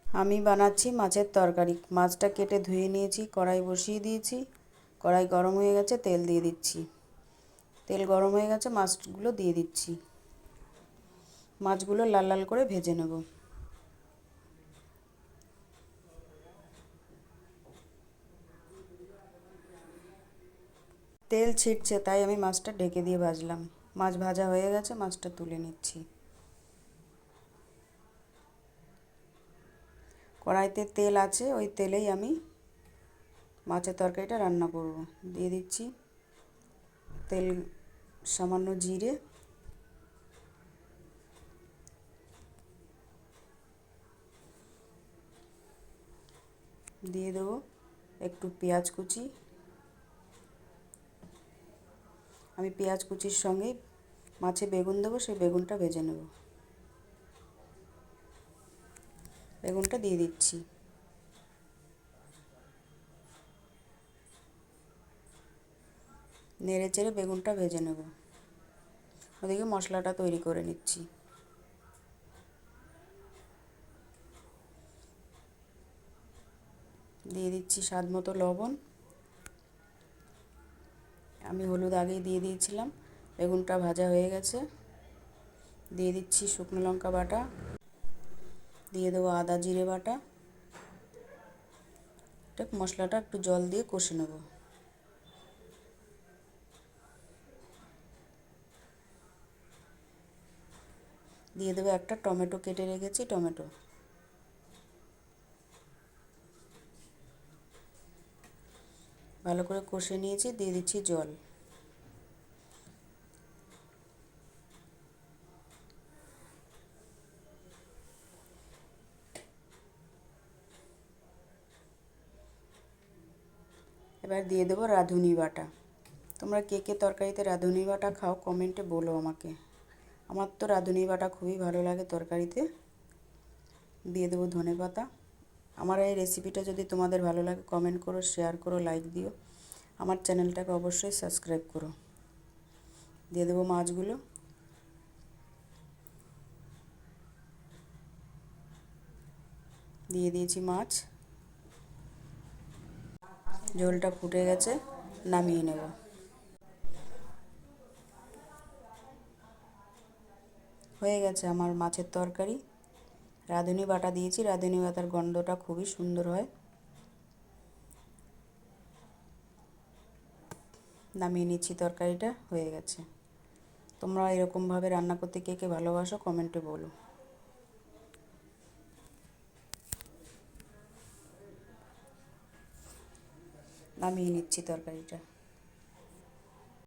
আমি বানাচ্ছি মাছের তরকারি। মাছটা কেটে ধুয়ে নিয়েছি, কড়াই বসিয়ে দিয়েছি। কড়াই গরম হয়ে গেছে, তেল দিয়ে দিচ্ছি। তেল গরম হয়ে গেছে, মাছগুলো দিয়ে দিচ্ছি। মাছগুলো লাল লাল করে ভেজে নেব। তেল ছিটছে, তাই আমি মাছটা ঢেকে দিয়ে ভাজলাম। মাছ ভাজা হয়ে গেছে, মাছটা তুলে নিচ্ছি। কড়াইতে তেল আছে, ওই তেলেই আমি মাছের তরকারিটা রান্না করব। দিয়ে দিচ্ছি তেল, সামান্য জিরে, দিয়ে দেবো একটু পেঁয়াজ কুচি। আমি পেঁয়াজ কুচির সঙ্গে মাছে বেগুন দেবো, সেই বেগুনটা ভেজে নেব। বেগুনটা দিয়ে দিচ্ছি। নেড়ে চেড়ে বেগুনটা ভেজে নেব। ওদিকে মশলাটা তৈরি করে নিচ্ছি। দিয়ে দিচ্ছি স্বাদ মতো লবণ। আমি হলুদ আগেই দিয়ে দিয়েছিলাম। বেগুনটা ভাজা হয়ে গেছে। দিয়ে দিচ্ছি শুকনো লঙ্কা বাটা, দিয়ে দেবো আদা জিরে বাটা। মশলাটা একটু জল দিয়ে কষে নেব। দিয়ে দেবো একটা টমেটো, কেটে রেখেছি টমেটো। ভালো করে কষে নিয়েছি, দিয়ে দিচ্ছি জল। এবার দিয়ে দেবো রাঁধুনি বাটা। তোমরা কে কে তরকারিতে রাঁধুনি বাটা খাও কমেন্টে বলো আমাকে। আমার তো রাঁধুনি বাটা খুবই ভালো লাগে তরকারিতে। দিয়ে দেবো ধনেপাতা। আমার এই রেসিপিটা যদি তোমাদের ভালো লাগে কমেন্ট করো, শেয়ার করো, লাইক দিও। আমার চ্যানেলটাকে অবশ্যই সাবস্ক্রাইব করো। দিয়ে দেবো মাছগুলো। দিয়ে দিয়েছি মাছ। ঝোলটা ফুটে গেছে, নামিয়ে নেব। হয়ে গেছে আমার মাছের তরকারি। রাঁধুনি বাটা দিয়েছি, রাঁধুনি বাটার গন্ধটা খুবই সুন্দর হয়। নামিয়ে নিচ্ছি, তরকারিটা হয়ে গেছে। তোমরা এরকমভাবে রান্না করতে কে কে ভালোবাসো কমেন্টে বলো। নামিয়ে নিচ্ছি তরকারিটা।